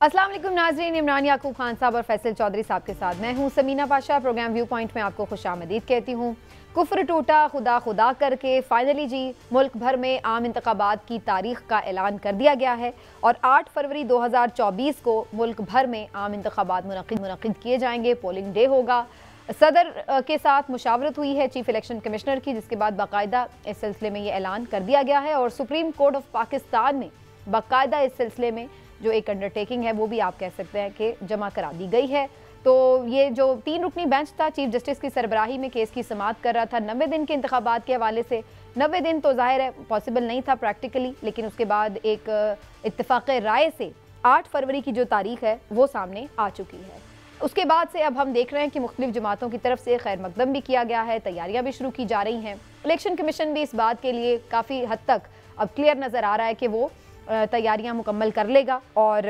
अस्सलाम वालेकुम नाज़रीन, इमरान याकूब खान साहब और फैसल चौधरी साहब के साथ मैं हूं Samina Pasha. Program view point में आपको खुशामदीद कहती हूं। कुफ्र टूटा खुदा खुदा करके फाइनली जी मुल्क भर में आम इंतखाबात की तारीख का ऐलान कर दिया गया है और 8 फरवरी 2024 को मुल्क भर में आम इंतखाबात मुनक़िद किए जाएंगे। पोलिंग डे होगा। सदर के साथ मुशावरत हुई है चीफ इलेक्शन कमिश्नर की, जिसके बाद बाकायदा इस सिलसिले में ये ऐलान कर दिया गया है और सुप्रीम कोर्ट ऑफ पाकिस्तान में बाकायदा इस सिलसिले में जो एक अंडरटेकिंग है वो भी आप कह सकते हैं कि जमा करा दी गई है। तो ये जो 3 रुकनी बेंच था, चीफ जस्टिस की सरबराही में केस की समाअत कर रहा था 90 दिन के इंतखाबात के हवाले से। 90 दिन तो जाहिर है पॉसिबल नहीं था प्रैक्टिकली, लेकिन उसके बाद एक इत्तेफाक राय से 8 फरवरी की जो तारीख है वो सामने आ चुकी है। उसके बाद से अब हम देख रहे हैं कि मुख्तलिफ जमातों की तरफ से खैर मकदम भी किया गया है, तैयारियां भी शुरू की जा रही हैं। इलेक्शन कमीशन भी इस बात के लिए काफ़ी हद तक अब क्लियर नज़र आ रहा है कि वो तैयारियां मुकम्मल कर लेगा और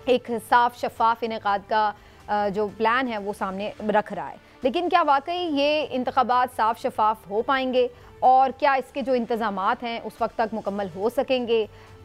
एक साफ शफाफ इनेकाद का जो प्लान है वो सामने रख रहा है। लेकिन क्या वाकई ये इंतखाबात साफ शफाफ हो पाएंगे और क्या इसके जो इंतज़ामात हैं उस वक्त तक मुकम्मल हो सकेंगे?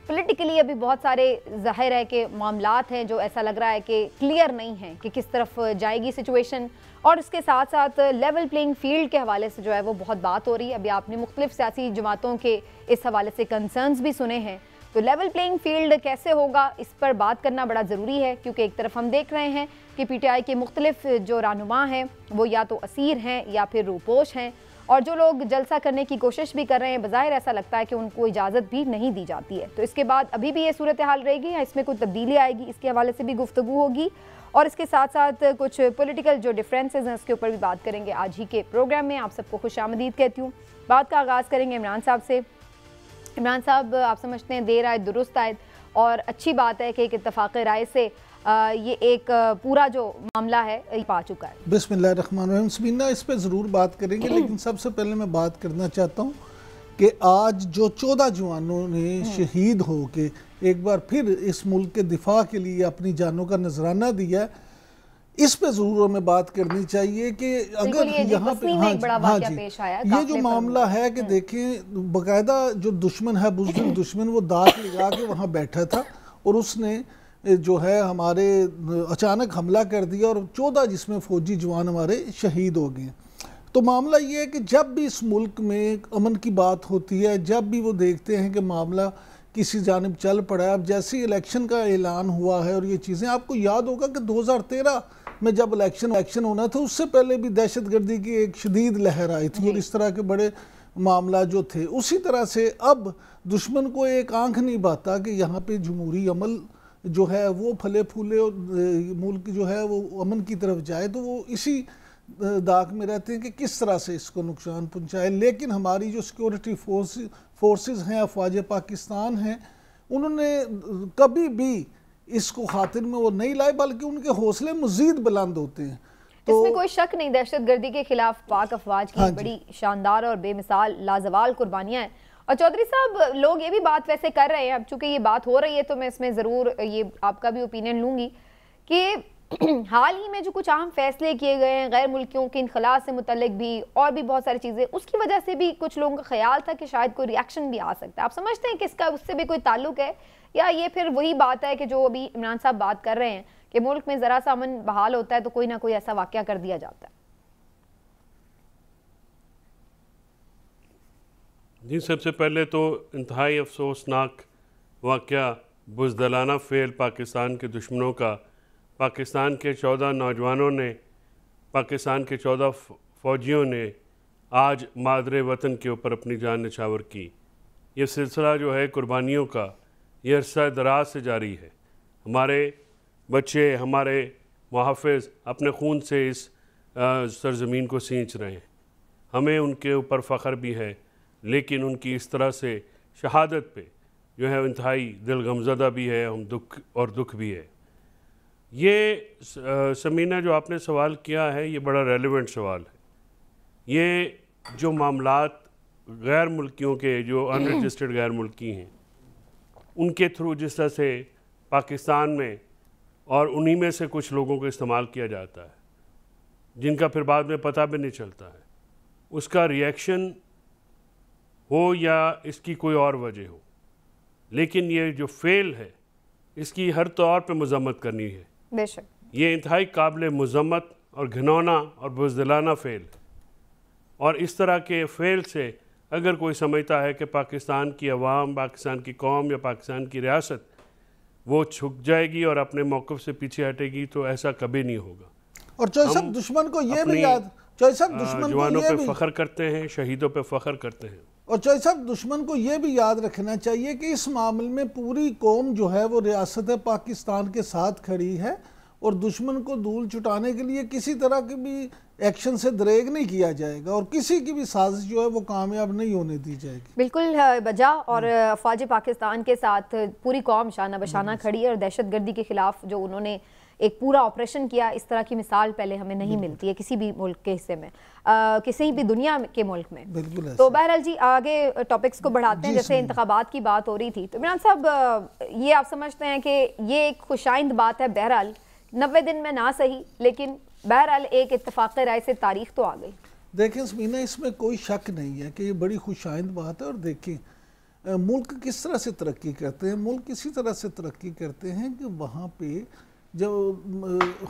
पॉलिटिकली अभी बहुत सारे ज़ाहिर है कि मामलात हैं जो ऐसा लग रहा है कि क्लियर नहीं हैं कि किस तरफ जाएगी सिचुएशन, और इसके साथ साथ लेवल प्लेइंग फील्ड के हवाले से जो है वो बहुत बात हो रही है। अभी आपने मुख्तलिफ सियासी जमातों के इस हवाले से कंसर्न्स भी सुने हैं। तो लेवल प्लेइंग फील्ड कैसे होगा इस पर बात करना बड़ा ज़रूरी है, क्योंकि एक तरफ हम देख रहे हैं कि PTI के मुख्तलिफ जो रहनुमा हैं वो या तो असीर हैं या फिर रूपोश हैं, और जो लोग जलसा करने की कोशिश भी कर रहे हैं बज़ाहिर ऐसा लगता है कि उनको इजाज़त भी नहीं दी जाती है। तो इसके बाद अभी भी ये सूरत हाल रहेगी या इसमें कोई तब्दीली आएगी, इसके हवाले से भी गुफ्तगू होगी और इसके साथ साथ कुछ पॉलिटिकल जो डिफरेंसेस हैं उसके ऊपर भी बात करेंगे आज ही के प्रोग्राम में। आप सबको खुशामदीद कहती हूँ। बात का आगाज़ करेंगे इमरान साहब से। इमरान साहब, आप समझते हैं देर आए दुरुस्त आए, और अच्छी बात है कि एक इत्तफाक़ राय से ये एक पूरा जो मामला है ये पा चुका है। बिस्मिल्लाहिर्रहमानिर्रहीम। समीना, इस पे ज़रूर बात करेंगे, लेकिन सबसे पहले मैं बात करना चाहता हूँ कि आज जो 14 जवानों ने शहीद हो के एक बार फिर इस मुल्क के दिफा के लिए अपनी जानों का नजराना दिया, इस पे जरूर हमें बात करनी चाहिए कि अगर यहाँ पे ये जो मामला है कि देखें, बाकायदा जो दुश्मन है बुज़दिल दुश्मन वो दांत लगा के वहाँ बैठा था और उसने जो है हमारे अचानक हमला कर दिया और 14 जिसमें फौजी जवान हमारे शहीद हो गए। तो मामला ये है कि जब भी इस मुल्क में अमन की बात होती है, जब भी वो देखते हैं कि मामला किसी जानिब चल पड़ा है, अब जैसे इलेक्शन का ऐलान हुआ है और ये चीज़ें, आपको याद होगा कि 2013 में जब इलेक्शन होना था उससे पहले भी दहशतगर्दी की एक शदीद लहर आई थी और इस तरह के बड़े मामला जो थे। उसी तरह से अब दुश्मन को एक आंख नहीं बाता कि यहाँ पे जमहूरी अमल जो है वो फले फूले और मुल्क जो है वो अमन की तरफ जाए, तो वो इसी दाग में रहते हैं कि किस तरह से इसको नुकसान पहुँचाए। लेकिन हमारी जो सिक्योरिटी फोर्सेस हैं, अफवाज पाकिस्तान हैं, उन्होंने कभी भी इसको खातिर में वो नहीं लाए, बल्कि उनके हौसले मजीद बुलंद होते हैं। तो इसमें कोई शक नहीं, दहशतगर्दी के खिलाफ पाक अफवाज की बड़ी शानदार और बेमिसाल लाजवाल कुर्बानियां हैं। और चौधरी साहब, लोग ये भी बात वैसे कर रहे हैं, अब चूंकि ये बात हो रही है तो मैं इसमें ज़रूर ये आपका भी ओपिनियन लूँगी कि हाल ही में जो कुछ अहम फैसले किए गए हैं गैर मुल्कियों के इनखला से मुतल्लिक भी और भी बहुत सारी चीज़ें, उसकी वजह से भी कुछ लोगों का ख्याल था कि शायद कोई रिएक्शन भी आ सकता है। आप समझते हैं कि इसका उससे भी कोई ताल्लुक है, या ये फिर वही बात है कि जो अभी इमरान साहब बात कर रहे हैं कि मुल्क में ज़रा सा अमन बहाल होता है तो कोई ना कोई ऐसा वाक़या कर दिया जाता है? जी, सबसे पहले तो इंतहाई अफसोसनाक वाक़या, बुज़दिलाना फ़ेल पाकिस्तान के दुश्मनों का। पाकिस्तान के 14 नौजवानों ने, पाकिस्तान के 14 फ़ौजियों ने आज मादरे वतन के ऊपर अपनी जान निछावर की। ये सिलसिला जो है कुर्बानियों का, ये अरसा दराज से जारी है। हमारे बच्चे, हमारे मुहाफ़िज़ अपने खून से इस सरज़मीन को सींच रहे हैं। हमें उनके ऊपर फ़ख्र भी है, लेकिन उनकी इस तरह से शहादत पे जो है इंतहाई दिल गमज़दा भी है, हम दुख भी है। ये समीना, जो आपने सवाल किया है ये बड़ा रेलेवेंट सवाल है। ये जो मामलात गैर मुल्कियों के, जो अनरजिस्टर्ड गैर मुल्की हैं, उनके थ्रू जिस तरह से पाकिस्तान में और उन्हीं में से कुछ लोगों को इस्तेमाल किया जाता है, जिनका फिर बाद में पता भी नहीं चलता है, उसका रिएक्शन हो या इसकी कोई और वजह हो, लेकिन ये जो फेल है इसकी हर तौर पे मजम्मत करनी है। बेशक ये इंतहाई काबिल मजम्मत और घिनौना और बुज़दिलाना फ़ेल, और इस तरह के फ़ेल से अगर कोई समझता है कि पाकिस्तान की अवाम, पाकिस्तान की कौम या पाकिस्तान की रियासत वो झुक जाएगी और अपने मौक़िफ़ से पीछे हटेगी, तो ऐसा कभी नहीं होगा। और चौधरी साहब दुश्मन को ये भी याद, चौधरी साहब दुश्मन जवानों को ये पे भी फ़ख्र करते हैं, शहीदों पे फ़ख्र करते हैं। और चौधरी साहब दुश्मन को ये भी याद रखना चाहिए कि इस मामले में पूरी कौम जो है वो रियासत पाकिस्तान के साथ खड़ी है, और दुश्मन को धूल छुटाने के लिए किसी तरह के भी एक्शन से दरेग नहीं किया जाएगा, और किसी की भी साजिश जो है वो कामयाब नहीं होने दी जाएगी। बिल्कुल बजा, और अफवाज पाकिस्तान के साथ पूरी कौम शाना बशाना खड़ी है, और दहशतगर्दी के खिलाफ जो उन्होंने एक पूरा ऑपरेशन किया, इस तरह की मिसाल पहले हमें नहीं मिलती है किसी भी मुल्क के हिस्से में, किसी भी दुनिया के मुल्क में। तो बहरहाल जी आगे टॉपिक्स को बढ़ाते हैं। जैसे इंतखाबात की बात हो रही थी, तो इमरान साहब ये आप समझते हैं कि ये एक खुशाइंद बात है, बहरहाल 90 दिन में ना सही, लेकिन बहरहाल एक इत्तेफाक राय से तारीख तो आ गई। देखें समीना, इसमें कोई शक नहीं है कि ये बड़ी खुशाइंद बात है। और देखें मुल्क किस तरह से तरक्की करते हैं, मुल्क इसी तरह से तरक्की करते हैं कि वहाँ पे जो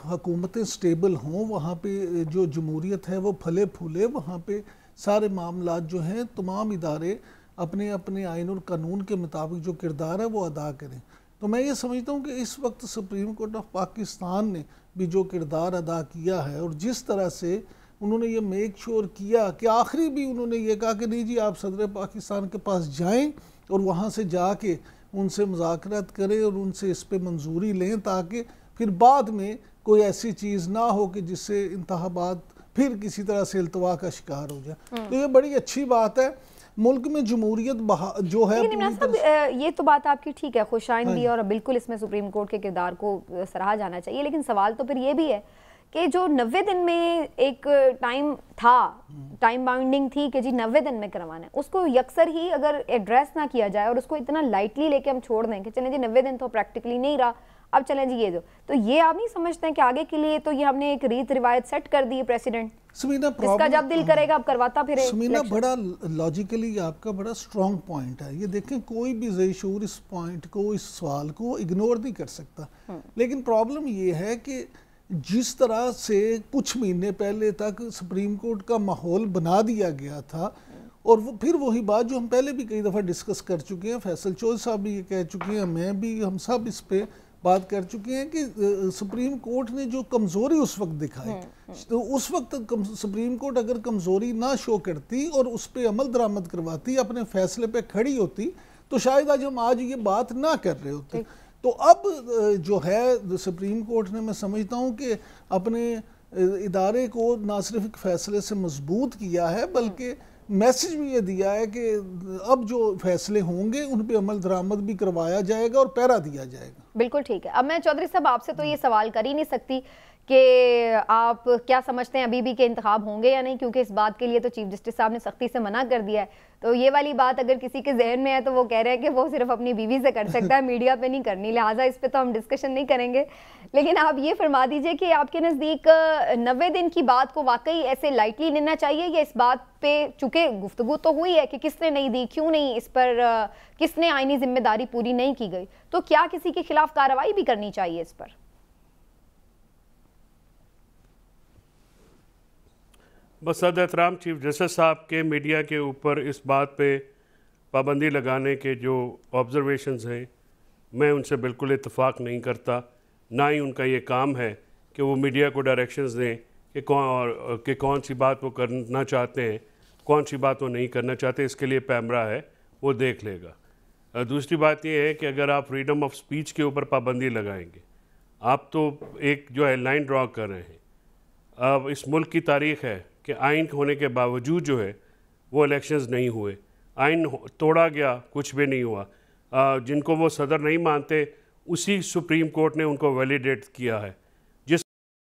हुकूमतें स्टेबल हों, वहाँ पे जो जमहूरियत है वो फले फूले, वहाँ पे सारे मामलात जो हैं तमाम इदारे अपने अपने आइन और कानून के मुताबिक जो किरदार है वो अदा करें। तो मैं ये समझता हूँ कि इस वक्त सुप्रीम कोर्ट ऑफ पाकिस्तान ने भी जो किरदार अदा किया है, और जिस तरह से उन्होंने ये मेक श्योर किया कि आखिरी भी उन्होंने ये कहा कि नहीं जी आप सदर पाकिस्तान के पास जाएं और वहाँ से जाके उनसे मुज़ाकरात करें और उनसे इस पर मंजूरी लें, ताकि फिर बाद में कोई ऐसी चीज़ ना हो कि जिससे इंतखाबात फिर किसी तरह से इल्तवा का शिकार हो जाए। तो ये बड़ी अच्छी बात है। मुल्क में जमहूरियत जो है, ये तो बात आपकी ठीक है, खुशाइंदी, और बिल्कुल इसमें सुप्रीम कोर्ट के किरदार को सराहा जाना चाहिए। लेकिन सवाल तो फिर ये भी है कि जो 90 दिन में एक टाइम था, टाइम बाउंडिंग थी कि जी 90 दिन में करवाना है, उसको यकसर ही अगर एड्रेस ना किया जाए और उसको इतना लाइटली लेके हम छोड़ दें कि चलें जी 90 दिन तो प्रैक्टिकली नहीं रहा, अब चलें जी ये दो, तो ये आप नहीं समझते हैं कि आगे के लिए तो ये हमने एक रीत रिवायत सेट कर दी है प्रेसिडेंट, इसका जब दिल करेगा अब करवाता फिर। समीना बड़ा लॉजिकली आपका बड़ा स्ट्रॉन्ग पॉइंट है ये। देखें कोई भी ज़ेशूर इस पॉइंट को, इस सवाल को इग्नोर नहीं कर सकता, लेकिन प्रॉब्लम ये है कि जिस तरह से कुछ महीने पहले तक सुप्रीम कोर्ट का माहौल बना दिया गया था, और वो फिर वही बात जो हम पहले भी कई दफ़ा डिस्कस कर चुके हैं, फैसल चौधरी साहब भी ये कह चुके हैं, मैं भी, हम सब इस पे बात कर चुके हैं कि सुप्रीम कोर्ट ने जो कमज़ोरी उस वक्त दिखाई, तो उस वक्त सुप्रीम कोर्ट अगर कमज़ोरी ना शो करती और उस पर अमल दरामद करवाती, अपने फैसले पे खड़ी होती, तो शायद आज हम आज ये बात ना कर रहे होते। तो अब जो है सुप्रीम कोर्ट ने, मैं समझता हूँ कि अपने इदारे को ना सिर्फ एक फैसले से मजबूत किया है, बल्कि मैसेज भी ये दिया है कि अब जो फैसले होंगे उन पे अमल दरामद भी करवाया जाएगा और पैरा दिया जाएगा। बिल्कुल ठीक है। अब मैं चौधरी साहब आपसे तो ये सवाल कर ही नहीं सकती कि आप क्या समझते हैं अभी भी के इंतखाब होंगे या नहीं, क्योंकि इस बात के लिए तो चीफ जस्टिस साहब ने सख्ती से मना कर दिया है। तो ये वाली बात अगर किसी के जहन में है तो वो कह रहे हैं कि वो सिर्फ अपनी बीवी से कर सकता है, मीडिया पे नहीं करनी, लिहाजा इस पे तो हम डिस्कशन नहीं करेंगे। लेकिन आप ये फरमा दीजिए कि आपके नज़दीक 90 दिन की बात को वाकई ऐसे लाइटली लेना चाहिए, या इस बात पे चूंकि गुफ्तगू तो हुई है कि किसने नहीं दी, क्यों नहीं, इस पर किसने आईनी जिम्मेदारी पूरी नहीं की गई, तो क्या किसी के खिलाफ कार्रवाई भी करनी चाहिए इस पर? बस सद एहतराम चीफ जस्टिस साहब के मीडिया के ऊपर इस बात पे पाबंदी लगाने के जो ऑब्जर्वेशंस हैं, मैं उनसे बिल्कुल इत्तेफाक नहीं करता। ना ही उनका ये काम है कि वो मीडिया को डायरेक्शंस दें कि कौन सी बात वो करना चाहते हैं, कौन सी बात वो नहीं करना चाहते। इसके लिए पैमरा है, वो देख लेगा। दूसरी बात ये है कि अगर आप फ्रीडम ऑफ स्पीच के ऊपर पाबंदी लगाएंगे, आप तो एक जो है लाइन ड्रॉ कर रहे हैं। अब इस मुल्क की तारीख है कि आइन होने के बावजूद जो है वो इलेक्शंस नहीं हुए, आइन तोड़ा गया, कुछ भी नहीं हुआ। जिनको वो सदर नहीं मानते, उसी सुप्रीम कोर्ट ने उनको वैलिडेट किया है। जिस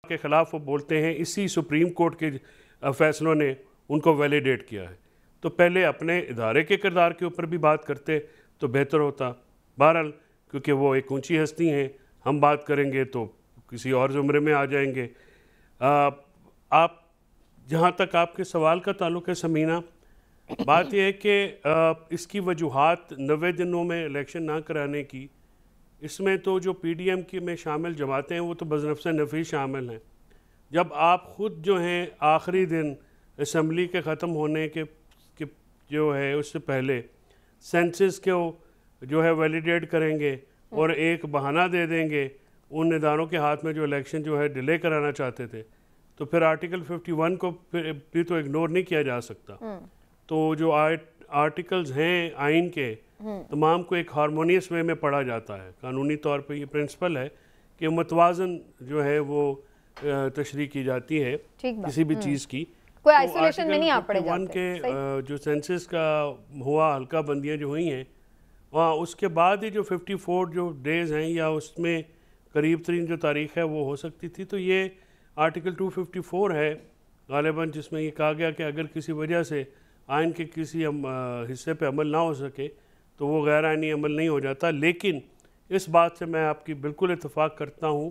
के ख़िलाफ़ वो बोलते हैं, इसी सुप्रीम कोर्ट के फैसलों ने उनको वैलिडेट किया है। तो पहले अपने इदारे के किरदार के ऊपर भी बात करते तो बेहतर होता। बहरहाल क्योंकि वो एक ऊंची हस्ती हैं, हम बात करेंगे तो किसी और ज़ुमरे में आ जाएंगे। आप जहाँ तक आपके सवाल का ताल्लुक़ है समीना, बात यह है कि इसकी वजूहात 90 दिनों में इलेक्शन ना कराने की इसमें तो जो PDM की में शामिल जमातें हैं वो तो बज़नफ़्स नफ़ी शामिल हैं। जब आप ख़ुद जो हैं आखिरी दिन असम्बली के ख़त्म होने के जो है उससे पहले सेंसस को जो है वैलिडेट करेंगे और एक बहाना दे देंगे उन इदारों के हाथ में जो इलेक्शन जो है डिले कराना चाहते थे, तो फिर आर्टिकल 51 को भी तो इग्नोर नहीं किया जा सकता। तो जो आर्टिकल्स हैं आइन के तमाम को एक हारमोनियस वे में पढ़ा जाता है। कानूनी तौर पे ये प्रिंसिपल है कि मुतवाज़न जो है वो तशरीह की जाती है किसी भी चीज़ की। कोई आइसोलेशन में नहीं आप पड़े जाते। के जो सेंसस का हुआ हल्का बंदियाँ जो हुई हैं वहाँ उसके बाद ही जो 54 जो डेज़ हैं या उसमें करीब तरीन जो तारीख़ है वो हो सकती थी। तो ये आर्टिकल 254 है गालिबन, जिसमें ये कहा गया कि अगर किसी वजह से आइन के किसी हिस्से पे अमल ना हो सके तो वो गैर आइनी अमल नहीं हो जाता। लेकिन इस बात से मैं आपकी बिल्कुल इत्तेफाक करता हूँ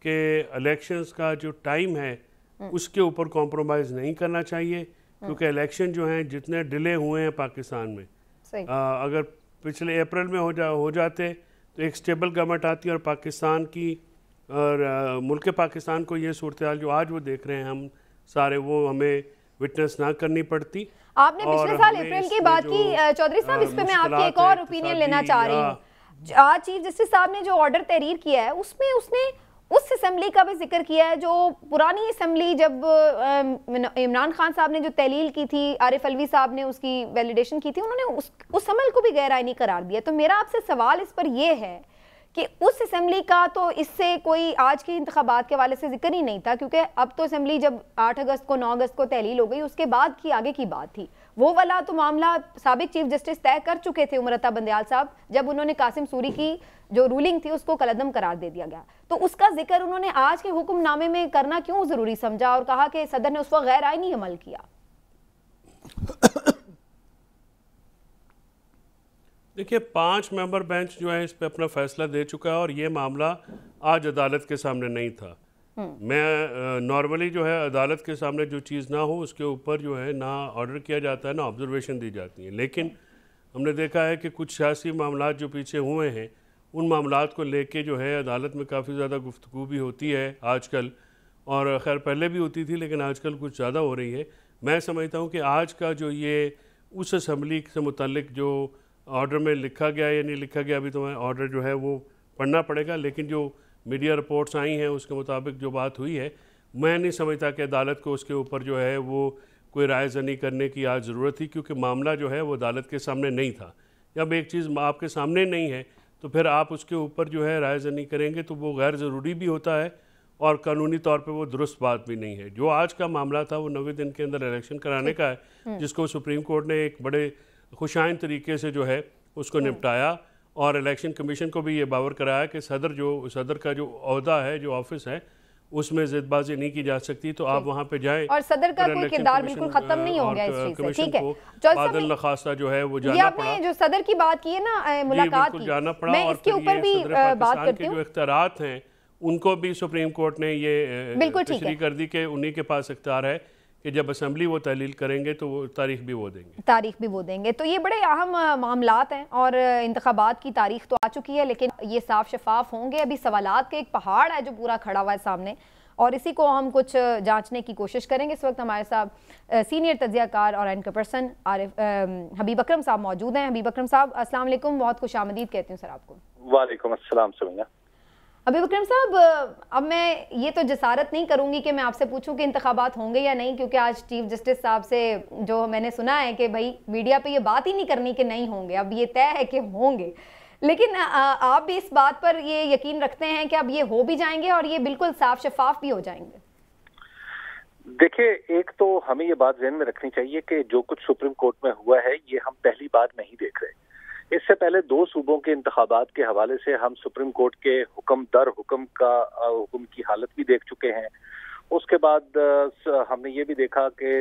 कि इलेक्शंस का जो टाइम है उसके ऊपर कॉम्प्रोमाइज़ नहीं करना चाहिए, क्योंकि इलेक्शन जो हैं जितने डिले हुए हैं पाकिस्तान में, अगर पिछले अप्रैल में हो जाते तो एक स्टेबल गवर्नमेंट आती और पाकिस्तान की और मुल्क पाकिस्तान को ये सूरत हाल जो आज वो देख रहे हैं हम सारे, वो हमें विटनेस ना करनी पड़ती। आपने पिछले साल अप्रैल की बात की चौधरी साहब, इस पे मैं आपकी एक और ओपिनियन लेना चाह रही हूँ। आज चीफ जस्टिस साहब ने जो ऑर्डर तहरीर किया है उसमें उसने उस असेंबली का भी जिक्र किया है जो पुरानी असेंबली, जब इमरान खान साहब ने जो तहलील की थी, आरिफ अलवी साहब ने उसकी वैलिडेशन की थी, उन्होंने उस अमल को भी गैर आइनी करार दिया। तो मेरा आपसे सवाल इस पर यह है कि उस असेंबली का तो इससे कोई आज के इंतखाबात के हवाले से जिक्र ही नहीं था, क्योंकि अब तो असेंबली जब 8 अगस्त को 9 अगस्त को तहलील हो गई, उसके बाद की आगे की बात थी। वो वाला तो मामला साबिक चीफ जस्टिस तय कर चुके थे उमर अता बंदयाल साहब, जब उन्होंने कासिम सूरी की जो रूलिंग थी उसको कलअदम करार दे दिया गया। तो उसका जिक्र उन्होंने आज के हुक्मनामे में करना क्यों जरूरी समझा और कहा कि सदर ने उस वक्त गैर आइनी अमल किया? देखिए, 5 मेंबर बेंच जो है इस पे अपना फैसला दे चुका है और ये मामला आज अदालत के सामने नहीं था। मैं नॉर्मली जो है अदालत के सामने जो चीज़ ना हो उसके ऊपर जो है ना ऑर्डर किया जाता है ना ऑब्जर्वेशन दी जाती है। लेकिन हमने देखा है कि कुछ सियासी मामलात जो पीछे हुए हैं उन मामलात को लेके जो है अदालत में काफ़ी ज़्यादा गुफ्तगू भी होती है आजकल, और खैर पहले भी होती थी लेकिन आजकल कुछ ज़्यादा हो रही है। मैं समझता हूँ कि आज का जो ये उस असम्बली से मुतालिक जो ऑर्डर में लिखा गया या नहीं लिखा गया, अभी तो मैं ऑर्डर जो है वो पढ़ना पड़ेगा, लेकिन जो मीडिया रिपोर्ट्स आई हैं उसके मुताबिक जो बात हुई है, मैं नहीं समझता कि अदालत को उसके ऊपर जो है वो कोई राय ज़नी करने की आज ज़रूरत थी, क्योंकि मामला जो है वो अदालत के सामने नहीं था। जब एक चीज़ आपके सामने नहीं है तो फिर आप उसके ऊपर जो है राय ज़नी करेंगे तो वो गैर ज़रूरी भी होता है और कानूनी तौर पे वो दुरुस्त बात भी नहीं है। जो आज का मामला था वो 90 दिन के अंदर इलेक्शन कराने का है, जिसको सुप्रीम कोर्ट ने एक बड़े खुशाइन तरीके से जो है उसको निपटाया और इलेक्शन कमीशन को भी ये बावर कराया कि सदर का जो ओहदा है, जो ऑफिस है, उसमें ज़िदबाजी नहीं की जा सकती। तो आप वहाँ पे जाएं और सदर का कोई किरदार बिल्कुल खत्म नहीं हो गया इस चीज़ से। ठीक है, बादल नखास्ता जो है वो जाना पड़ा। जो सदर की बात की है ना, मुलाकात की, जाना पड़ा, मैं इसके ऊपर भी बात करती हूँ। जो इख्तियारात हैं उनको भी सुप्रीम कोर्ट ने ये तशरीह कर दी कि उन्हीं के पास इख्तियार है कि जब असेंबली वो तहलील करेंगे तो वो तारीख भी वो देंगे। तो ये बड़े अहम मामलात हैं और इंतखाबात की तारीख तो आ चुकी है, लेकिन ये साफ शफाफ होंगे। अभी सवालात के एक पहाड़ है जो पूरा खड़ा हुआ है सामने, और इसी को हम कुछ जांचने की कोशिश करेंगे। इस वक्त हमारे साथ सीनियर तज्ज़ियाकार और एंकर पर्सन हबीब अकरम साहब मौजूद हैं। हबीब अकरम साहब अस्सलाम वालेकुम, बहुत खुशामदीद कहती हूँ सर आपको। वालेकुम अस्सलाम। हबीब अकरम साहब, अब मैं ये तो जसारत नहीं करूंगी कि मैं आपसे पूछूं कि इंतखाबात होंगे या नहीं, क्योंकि आज चीफ जस्टिस साहब से जो मैंने सुना है कि भाई मीडिया पे ये बात ही नहीं करनी कि नहीं होंगे, अब ये तय है कि होंगे। लेकिन आप भी इस बात पर ये यकीन रखते हैं कि अब ये हो भी जाएंगे और ये बिल्कुल साफ शफाफ भी हो जाएंगे? देखिए, एक तो हमें ये बात ज़हन में रखनी चाहिए कि जो कुछ सुप्रीम कोर्ट में हुआ है ये हम पहली बार नहीं देख रहे। इससे पहले 2 सूबों के इंतखाबात के हवाले से हम सुप्रीम कोर्ट के हुक्म दर हुक्म की हालत भी देख चुके हैं। उसके बाद हमने ये भी देखा कि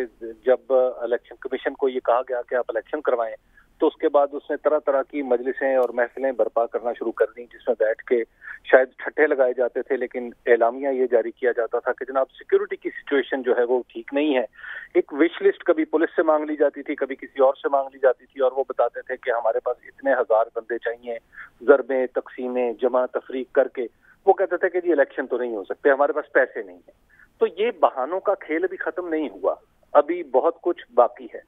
जब इलेक्शन कमीशन को ये कहा गया कि आप इलेक्शन करवाएं, तो उसके बाद उसने तरह तरह की मजलिसें और महफिलें बर्पा करना शुरू कर दी, जिसमें बैठ के शायद ठट्ठे लगाए जाते थे, लेकिन एलामिया ये जारी किया जाता था कि जनाब सिक्योरिटी की सिचुएशन जो है वो ठीक नहीं है। एक विश लिस्ट कभी पुलिस से मांग ली जाती थी, कभी किसी और से मांग ली जाती थी, और वो बताते थे कि हमारे पास इतने हजार बंदे चाहिए, ज़रबें तकसीमें जमा तफरीक करके। वो कहते थे कि जी इलेक्शन तो नहीं हो सकते, हमारे पास पैसे नहीं है। तो ये बहानों का खेल अभी खत्म नहीं हुआ, अभी बहुत कुछ बाकी है।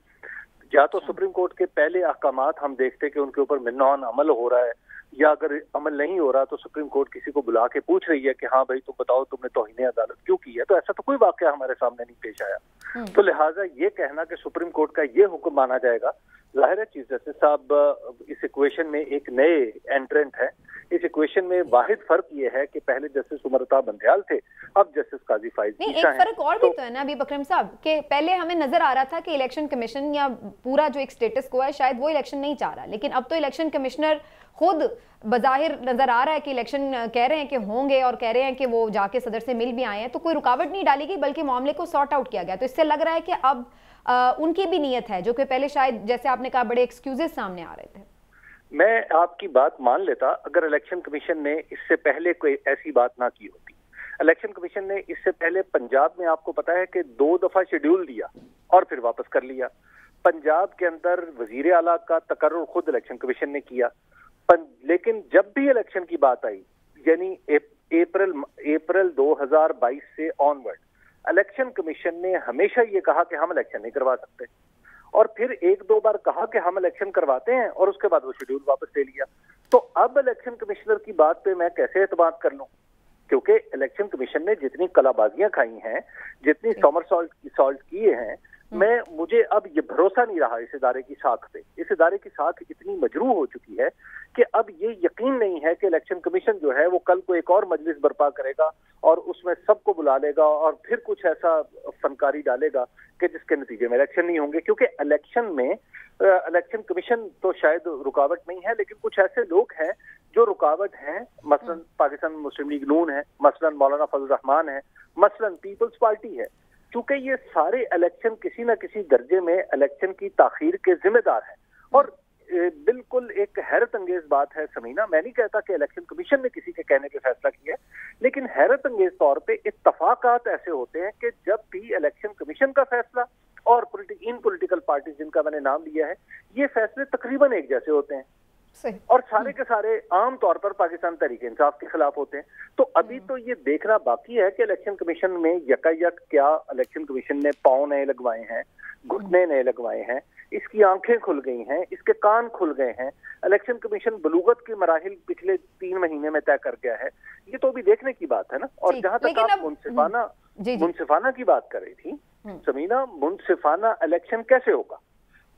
या तो सुप्रीम कोर्ट के पहले अहकामात हम देखते कि उनके ऊपर मिन्नान अमल हो रहा है, या अगर अमल नहीं हो रहा तो सुप्रीम कोर्ट किसी को बुला के पूछ रही है कि हाँ भाई तुम बताओ तुमने तौहीन अदालत क्यों की है। तो ऐसा तो कोई वाकया हमारे सामने नहीं पेश आया। तो लिहाजा ये कहना कि सुप्रीम कोर्ट का ये हुक्म माना जाएगा, जाहिर है चीफ जस्टिस साहब इस इक्वेशन में एक नए एंट्रेंट है। इस इक्वेशन में वाहिद फर्क ये है कि पहले जस्टिस उमरता बंदयाल थे, अब जस्टिस काजी फाइज नहीं, एक फर्क और भी तो है ना अभी बकरम साहब, कि पहले हमें नजर आ रहा था कि इलेक्शन कमीशन या पूरा जो एक स्टेटस को है शायद वो इलेक्शन नहीं चाह रहा, लेकिन अब तो इलेक्शन कमिश्नर खुद बज़ाहिर नजर आ रहा है कि इलेक्शन कह रहे हैं कि होंगे, और कह रहे हैं कि वो जाके सदर से मिल भी आए हैं, तो कोई रुकावट नहीं डाली गई बल्कि मामले को सॉर्ट आउट किया गया। तो इससे लग रहा है कि अब उनकी भी नीयत है, जो कि पहले शायद जैसे आपने कहा बड़े एक्सक्यूजेस सामने आ रहे थे। मैं आपकी बात मान लेता अगर इलेक्शन कमीशन ने इससे पहले कोई ऐसी बात ना की होती। इलेक्शन कमीशन ने इससे पहले पंजाब में आपको पता है कि 2 दफा शेड्यूल दिया और फिर वापस कर लिया। पंजाब के अंदर वजीर आला का तकर्रुर खुद इलेक्शन कमीशन ने किया, लेकिन जब भी इलेक्शन की बात आई, यानी अप्रैल 2022 से ऑनवर्ड, इलेक्शन कमीशन ने हमेशा ये कहा कि हम इलेक्शन नहीं करवा सकते, और फिर 1-2 बार कहा कि हम इलेक्शन करवाते हैं और उसके बाद वो शेड्यूल वापस ले लिया। तो अब इलेक्शन कमिश्नर की बात पे मैं कैसे एतमाद कर लूं, क्योंकि इलेक्शन कमीशन ने जितनी कलाबाजियां खाई हैं, जितनी सॉल्ट किए हैं, मुझे अब ये भरोसा नहीं रहा इस इदारे की साख पे। इस इदारे की साख इतनी मजरूह हो चुकी है कि अब ये यकीन नहीं है कि इलेक्शन कमीशन जो है वो कल को एक और मजलिस बर्पा करेगा और उसमें सबको बुला लेगा और फिर कुछ ऐसा फनकारी डालेगा कि जिसके नतीजे में इलेक्शन नहीं होंगे। क्योंकि इलेक्शन में इलेक्शन कमीशन तो शायद रुकावट नहीं है, लेकिन कुछ ऐसे लोग हैं जो रुकावट हैं, मसलन पाकिस्तान मुस्लिम लीग नून है, मसलन मौलाना फजल रहमान है, मसलन पीपल्स पार्टी है। चूंकि ये सारे इलेक्शन किसी न किसी दर्जे में इलेक्शन की ताखीर के जिम्मेदार हैं। और बिल्कुल एक हैरत अंगेज बात है समीना, मैं नहीं कहता कि इलेक्शन कमीशन ने किसी के कहने पे फैसला किया है, लेकिन हैरत अंगेज तौर पे इत्तफाकात ऐसे होते हैं कि जब भी इलेक्शन कमीशन का फैसला और इन पॉलिटिकल पार्टी जिनका मैंने नाम लिया है, ये फैसले तकरीबन एक जैसे होते हैं और सारे के सारे आम तौर पर पाकिस्तान तहरीक इंसाफ के खिलाफ होते हैं। तो अभी तो ये देखना बाकी है कि इलेक्शन कमीशन में यकायक क्या इलेक्शन कमीशन ने पांव नए लगवाए हैं, घुटने नए लगवाए हैं, इसकी आंखें खुल गई हैं, इसके कान खुल गए हैं। इलेक्शन कमीशन बलूगत के मराहिल पिछले 3 महीने में तय कर गया है, ये तो अभी देखने की बात है ना। और जहां तक आप मुनसिफाना की बात कर रही थी समीना, मुनसिफाना इलेक्शन कैसे होगा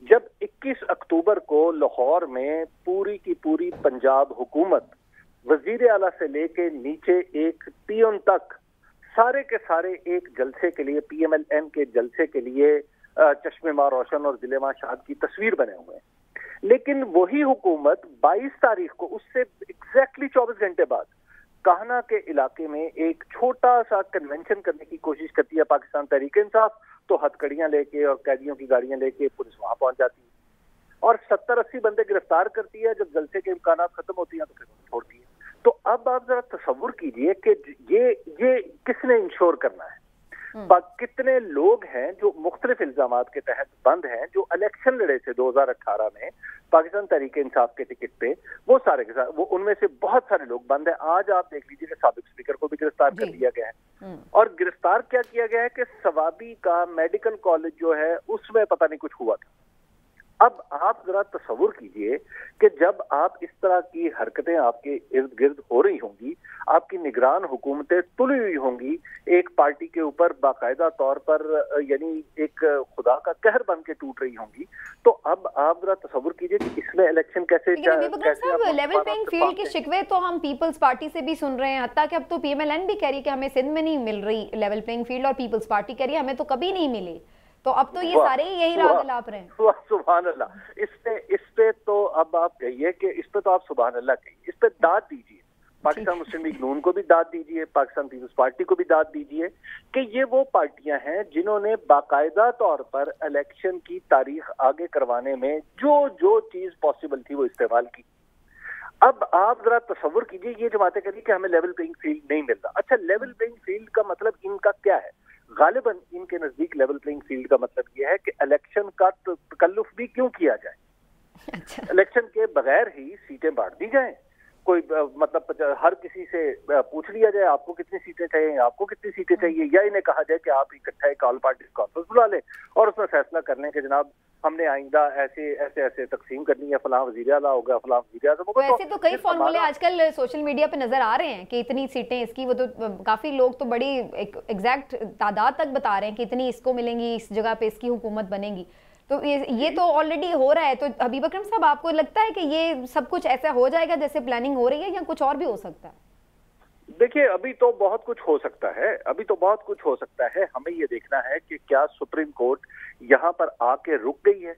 जब 21 अक्टूबर को लाहौर में पूरी की पूरी पंजाब हुकूमत वजीर आला से लेके नीचे एक पियोन तक सारे के सारे एक जलसे के लिए, PMLN के जलसे के लिए चश्मे माँ रोशन और जिले माँ शाद की तस्वीर बने हुए हैं। लेकिन वही हुकूमत 22 तारीख को, उससे एग्जैक्टली 24 घंटे बाद, काहना के इलाके में एक छोटा सा कन्वेंशन करने की कोशिश करती है पाकिस्तान तहरीक इंसाफ। तो हथकड़ियां लेके और कैदियों की गाड़ियां लेके पुलिस वहां पहुंच जाती है और 70-80 बंदे गिरफ्तार करती है। जब जलसे के इम्कानात खत्म होती हैं तो फिर छोड़ती है। तो अब आप जरा तसव्वुर कीजिए कि ये किसने इंश्योर करना है, कितने लोग हैं जो मुख्तलिफ इल्जामात के तहत बंद हैं, जो इलेक्शन लड़े थे 2018 में पाकिस्तान तहरीक इंसाफ के टिकट पे, वो सारे के सारे, वो उनमें से बहुत सारे लोग बंद हैं। आज आप देख लीजिए कि साबिक स्पीकर को भी गिरफ्तार कर लिया गया है और गिरफ्तार क्या किया गया है कि सवाबी का मेडिकल कॉलेज जो है उसमें पता नहीं कुछ हुआ था। अब आप जरा तसव्वुर कीजिए कि जब आप इस तरह की हरकतें आपके इर्द गिर्द हो रही होंगी, आपकी निगरान हुकूमतें तुली हुई होंगी एक पार्टी के ऊपर बाकायदा तौर पर, यानी एक खुदा का कहर बन के टूट रही होंगी, तो अब आप जरा तसव्वुर कीजिए कि इसमें इलेक्शन कैसे लेवल प्लेइंग फील्ड के शिकवे तो हम पीपल्स पार्टी से भी सुन रहे हैं, हत्ता कि अब तो PMLN भी कह रही है कि हमें सिंध में नहीं मिल रही लेवल प्लेइंग फील्ड, और पीपल्स पार्टी कह रही है हमें तो कभी नहीं मिली। तो अब तो ये सारे यही राग लाप रहे हैं। सुभान अल्लाह। इस पे तो अब आप कहिए कि इस पे तो आप सुभान अल्लाह कहिए, इस पे दाद दीजिए, पाकिस्तान मुस्लिम लीग नून को भी दाद दीजिए, पाकिस्तान पीपल्स पार्टी को भी दाद दीजिए कि ये वो पार्टियां हैं जिन्होंने बाकायदा तौर पर इलेक्शन की तारीख आगे करवाने में जो जो चीज पॉसिबल थी वो इस्तेमाल की। अब आप जरा तस्वुर कीजिए, ये जमातें कह रही कि हमें लेवल प्लेइंग फील्ड नहीं मिल रहा। अच्छा, लेवल प्लेइंग फील्ड का मतलब इनका क्या है? गालिबन इनके नजदीक लेवल प्लेइंग फील्ड का मतलब यह है कि इलेक्शन का तकल्लुफ भी क्यों किया जाए, इलेक्शन के बगैर ही सीटें बांट दी जाएं। कोई मतलब हर किसी से पूछ लिया जाए आपको कितनी सीटें चाहिए, आपको कितनी सीटें चाहिए, या इन्हें कहा जाए कि आप इकट्ठा एक ऑल पार्टी कॉन्फ्रेंस बुला लें और उसमें फैसला कर लें कि जनाब हमने आइंदा ऐसे ऐसे ऐसे तकसीम करनी है, फलां वज़ीर आला होगा, फलां वज़ीर आज़म होगा। वैसे तो कई फॉर्मूले आजकल सोशल मीडिया पे नजर आ रहे हैं कि इतनी सीटें इसकी, वो तो काफी लोग तो बड़ी एग्जैक्ट तादाद तक बता रहे हैं कि इतनी इसको मिलेंगी, इस जगह पे इसकी हुकूमत बनेगी। तो ये तो ऑलरेडी हो रहा है। तो हबीब अकरम साहब, आपको लगता है कि ये सब कुछ ऐसा हो जाएगा जैसे प्लानिंग हो रही है, या कुछ और भी हो सकता है? देखिए, अभी तो बहुत कुछ हो सकता है, अभी तो बहुत कुछ हो सकता है। हमें ये देखना है कि क्या सुप्रीम कोर्ट यहाँ पर आके रुक गई है,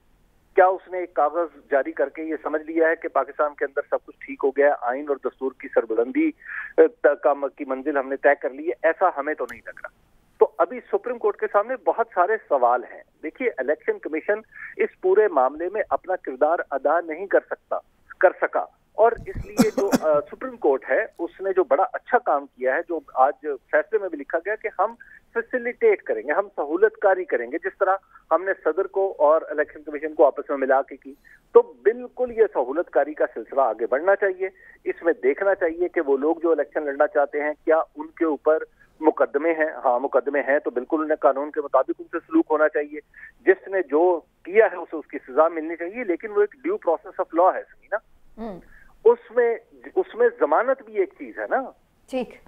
क्या उसने एक कागज जारी करके ये समझ लिया है कि पाकिस्तान के अंदर सब कुछ ठीक हो गया है, आइन और दस्तूर की सरबुलंदी की मंजिल हमने तय कर ली है। ऐसा हमें तो नहीं लग रहा। तो अभी सुप्रीम कोर्ट के सामने बहुत सारे सवाल हैं। देखिए, इलेक्शन कमीशन इस पूरे मामले में अपना किरदार अदा नहीं कर सका, और इसलिए जो सुप्रीम कोर्ट है उसने जो बड़ा अच्छा काम किया है, जो आज फैसले में भी लिखा गया कि हम फैसिलिटेट करेंगे, हम सहूलतकारी करेंगे, जिस तरह हमने सदर को और इलेक्शन कमीशन को आपस में मिला के की। तो बिल्कुल ये सहूलतकारी का सिलसिला आगे बढ़ना चाहिए। इसमें देखना चाहिए कि वो लोग जो इलेक्शन लड़ना चाहते हैं क्या उनके ऊपर मुकदमे हैं। हाँ, मुकदमे हैं तो बिल्कुल उन्हें कानून के मुताबिक उनसे सलूक होना चाहिए। जिसने जो किया है उसे उसकी सजा मिलनी चाहिए, लेकिन वो एक ड्यू प्रोसेस ऑफ लॉ है ना, उसमें जमानत भी एक चीज है ना। ठीक।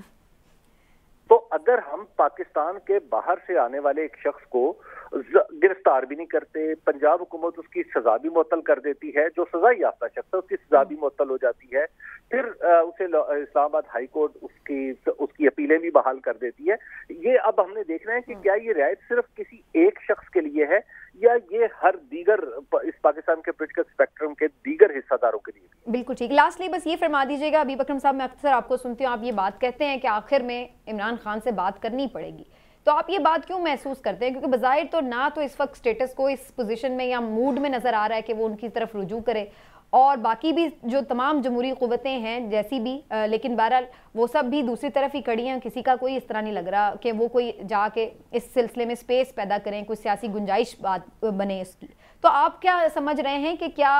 तो अगर हम पाकिस्तान के बाहर से आने वाले एक शख्स को गिरफ्तार भी नहीं करते, पंजाब हुकूमत उसकी सजा भी मुअत्तल कर देती है, जो सजा याफ्ता शख्स है उसकी सजा भी मुअत्तल हो जाती है, फिर उसे इस्लामाबाद हाई कोर्ट उसकी अपीलें भी बहाल कर देती है। ये अब हमने देखना है कि क्या ये रियायत सिर्फ किसी एक शख्स के लिए है या ये हर दीगर इस पाकिस्तान के पॉलिटिकल स्पेक्ट्रम के दीगर हिस्सादारों के लिए। बिल्कुल ठीक। लास्टली बस ये फरमा दीजिएगा हबीब अकरम साहब, मैं अक्सर आपको सुनती हूँ, आप ये बात कहते हैं कि आखिर में इमरान खान से बात करनी पड़ेगी, तो आप ये बात क्यों महसूस करते हैं? क्योंकि बज़ाहिर तो ना तो इस वक्त स्टेटस को इस पोजीशन में या मूड में नजर आ रहा है कि वो उनकी तरफ रुजू करे, और बाकी भी जो तमाम जमहूरी क़ुव्वतें हैं जैसी भी, लेकिन बहरहाल वो सब भी दूसरी तरफ ही खड़ी हैं। किसी का कोई इस तरह नहीं लग रहा कि वो कोई जाके इस सिलसिले में स्पेस पैदा करें, कोई सियासी गुंजाइश बात बने इसकी। तो आप क्या समझ रहे हैं कि क्या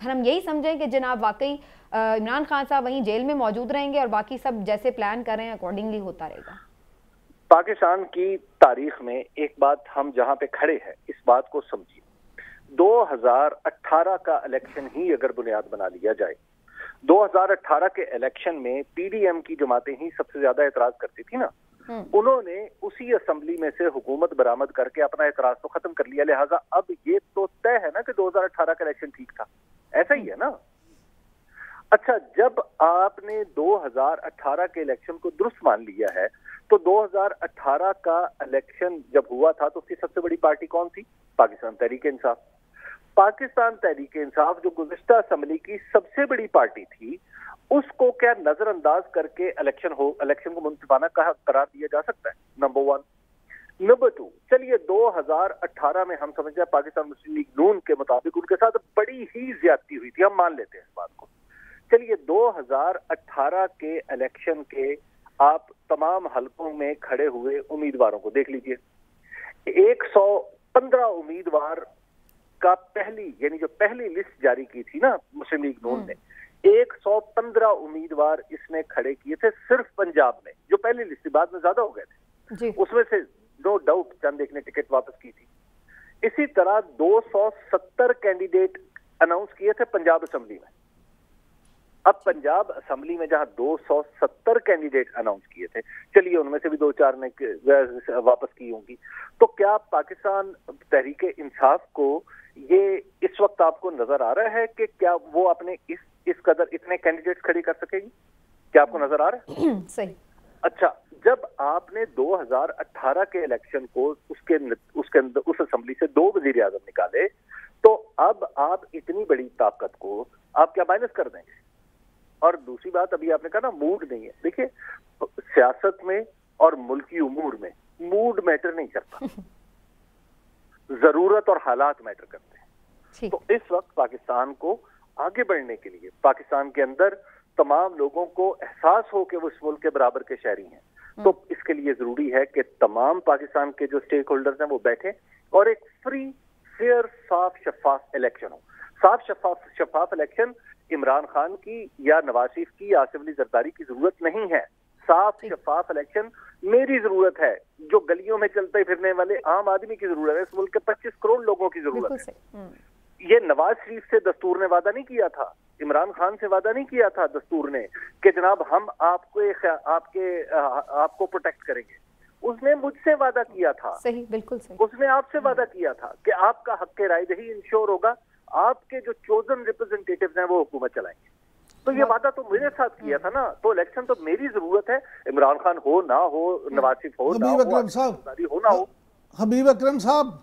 हम यही समझें कि जनाब वाकई इमरान खान साहब वहीं जेल में मौजूद रहेंगे और बाकी सब जैसे प्लान कर रहे हैं अकॉर्डिंगली होता रहेगा? पाकिस्तान की तारीख में एक बात हम जहां पे खड़े हैं, इस बात को समझिए। 2018 का इलेक्शन ही अगर बुनियाद बना लिया जाए, 2018 के इलेक्शन में पीडीएम की जमातें ही सबसे ज्यादा एतराज करती थी ना, उन्होंने उसी असेंबली में से हुकूमत बरामद करके अपना एतराज तो खत्म कर लिया। लिहाजा अब ये तो तय है ना कि 2018 का इलेक्शन ठीक था, ऐसा ही है ना। अच्छा, जब आपने 2018 के इलेक्शन को दुरुस्त मान लिया है, तो 2018 का इलेक्शन जब हुआ था तो उसकी सबसे बड़ी पार्टी कौन थी? पाकिस्तान तहरीक इंसाफ। पाकिस्तान तहरीक इंसाफ जो गुज़िश्ता असेंबली की सबसे बड़ी पार्टी थी, उसको क्या नजरअंदाज करके इलेक्शन को मुंसिफाना करार दिया जा सकता है? नंबर 1। नंबर 2, चलिए 2018 में हम समझते हैं पाकिस्तान मुस्लिम लीग नून के मुताबिक उनके साथ बड़ी ही ज्यादती हुई थी, हम मान लेते हैं इस बात को। चलिए 2018 के इलेक्शन के आप तमाम हलकों में खड़े हुए उम्मीदवारों को देख लीजिए। 115 उम्मीदवार का यानी जो पहली लिस्ट जारी की थी ना मुस्लिम लीग नून ने, 115 उम्मीदवार इसने खड़े किए थे सिर्फ पंजाब में, जो पहली लिस्ट थी, बाद में ज्यादा हो गए थे। उसमें से नो डाउट चंद एक ने टिकट वापस की थी। इसी तरह 270 कैंडिडेट अनाउंस किए थे पंजाब असेंबली में। अब पंजाब असेंबली में जहां 270 कैंडिडेट अनाउंस किए थे, चलिए उनमें से भी 2-4 ने वापस की होंगी, तो क्या पाकिस्तान तहरीक इंसाफ को ये इस वक्त आपको नजर आ रहा है कि क्या वो अपने इस कदर इतने कैंडिडेट्स खड़ी कर सकेगी? क्या आपको नजर आ रहा है? सही। अच्छा, जब आपने 2018 के इलेक्शन को उसके अंदर उस असेंबली से 2 वजीर आजम निकाले, तो अब आप इतनी बड़ी ताकत को आप क्या माइनस कर देंगे? और दूसरी बात अभी आपने कहा ना मूड नहीं है, देखिए सियासत में और मुल्की उमूर में मूड मैटर नहीं करता, जरूरत और हालात मैटर करते हैं। तो इस वक्त पाकिस्तान को आगे बढ़ने के लिए पाकिस्तान के अंदर तमाम लोगों को एहसास हो कि वो इस मुल्क के बराबर के शहरी हैं, तो इसके लिए जरूरी है कि तमाम पाकिस्तान के जो स्टेक होल्डर्स हैं वो बैठे और एक फ्री फेयर साफ शफाफ इलेक्शन हो। साफ शफाफ इलेक्शन इमरान खान की या नवाज शरीफ की या आसिफ अली जरदारी की जरूरत नहीं है। साफ शफाफ इलेक्शन मेरी जरूरत है, जो गलियों में चलते फिरने वाले आम आदमी की जरूरत है, इस मुल्क के 25 करोड़ लोगों की जरूरत है। ये नवाज शरीफ से दस्तूर ने वादा नहीं किया था, इमरान खान से वादा नहीं किया था दस्तूर ने कि जनाब हम आपको प्रोटेक्ट करेंगे। उसने मुझसे वादा किया था, सही, बिल्कुल सही। उसने आपसे वादा किया था कि आपका हक राय दही इंश्योर होगा, आपके जो चोजन रिप्रेजेंटेटिव्स हैं वो हुकूमत चलाएंगे। तो ये वादा तो मेरे साथ किया था ना, तो इलेक्शन तो मेरी जरूरत है, इमरान खान हो ना हो, नवाज शरीफ हो ना हो, हबीब अकरम साहब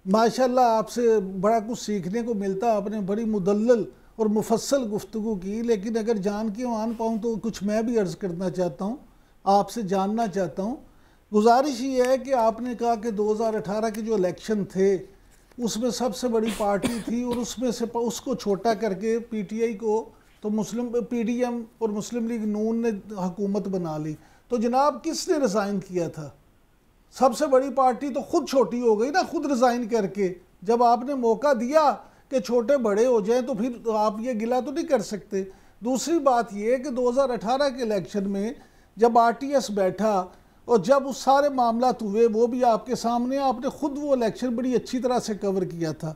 माशाल्लाह आपसे बड़ा कुछ सीखने को मिलता, आपने बड़ी मुदल्लल और मुफस्सल गुफ्तगू की। लेकिन अगर जान के मान पाऊँ तो कुछ मैं भी अर्ज़ करना चाहता हूँ, आपसे जानना चाहता हूँ। गुजारिश ये है कि आपने कहा कि 2018 के जो इलेक्शन थे उसमें सबसे बड़ी पार्टी थी और उसमें से उसको छोटा करके पीटीआई को तो पीडीएम और मुस्लिम लीग नून ने हुकूमत बना ली। तो जनाब किसने रिज़ाइन किया था? सबसे बड़ी पार्टी तो खुद छोटी हो गई ना, खुद रिज़ाइन करके। जब आपने मौका दिया कि छोटे बड़े हो जाएं तो फिर आप ये गिला तो नहीं कर सकते। दूसरी बात ये है कि 2018 के इलेक्शन में जब आरटीएस बैठा और जब उस सारे मामलात हुए वो भी आपके सामने, आपने खुद वो इलेक्शन बड़ी अच्छी तरह से कवर किया था।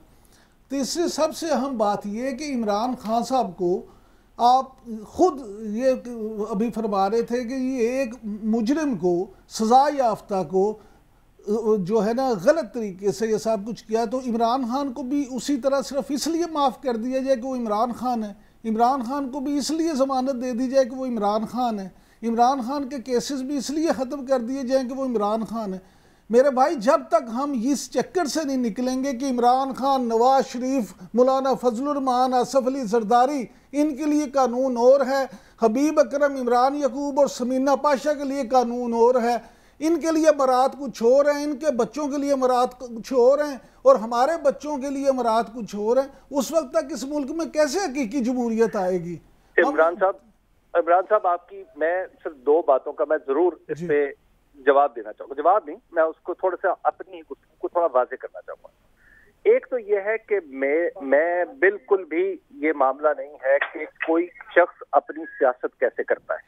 तीसरी सबसे अहम बात ये है कि इमरान खान साहब को आप खुद ये अभी फरमा रहे थे कि ये एक मुजरिम को, सज़ा याफ्ता को जो है ना गलत तरीके से ये सब कुछ किया, तो इमरान खान को भी उसी तरह सिर्फ इसलिए माफ़ कर दिया जाए कि वो इमरान खान है, इमरान खान को भी इसलिए ज़मानत दे दी जाए कि वो इमरान खान है, इमरान खान के केसेस भी इसलिए ख़त्म कर दिए जाएँ कि वो इमरान खान है। मेरे भाई जब तक हम इस चक्कर से नहीं निकलेंगे कि इमरान खान, नवाज शरीफ, मौलाना फजलुर रहमान, आसिफ अली जरदारी, इनके लिए कानून और है, हबीब अकरम, इमरान यकूब और समीना पाशा के लिए कानून और है, इनके लिए मरात कुछ और हैं, इनके बच्चों के लिए मरात कुछ और हैं और हमारे बच्चों के लिए मरात कुछ और हैं, उस वक्त तक इस मुल्क में कैसे हकीकी जमहूरियत आएगी? इमरान साहब आपकी मैं सिर्फ दो बातों का मैं जरूर इस पे जवाब देना चाहूँगा। जवाब नहीं, मैं उसको थोड़ा सा अपनी गुफ्तगू को थोड़ा वाज़ेह करना चाहूँगा। एक तो ये है कि मैं बिल्कुल भी ये मामला नहीं है कि कोई शख्स अपनी सियासत कैसे करता है,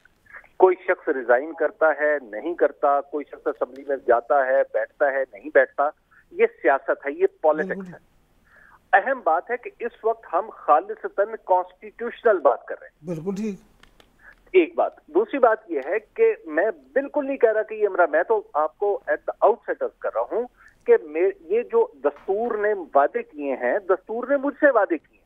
कोई शख्स रिजाइन करता है नहीं करता, कोई शख्स असेंबली में जाता है बैठता है नहीं बैठता, ये सियासत है, ये पॉलिटिक्स है। अहम बात है कि इस वक्त हम खालिसतन कॉन्स्टिट्यूशनल बात कर रहे हैं। बिल्कुल ठीक, एक बात। दूसरी बात यह है कि मैं बिल्कुल नहीं कह रहा कि ये मैं तो आपको एट द आउटसेट कर रहा हूं कि ये जो दस्तूर ने वादे किए हैं, दस्तूर ने मुझसे वादे किए हैं,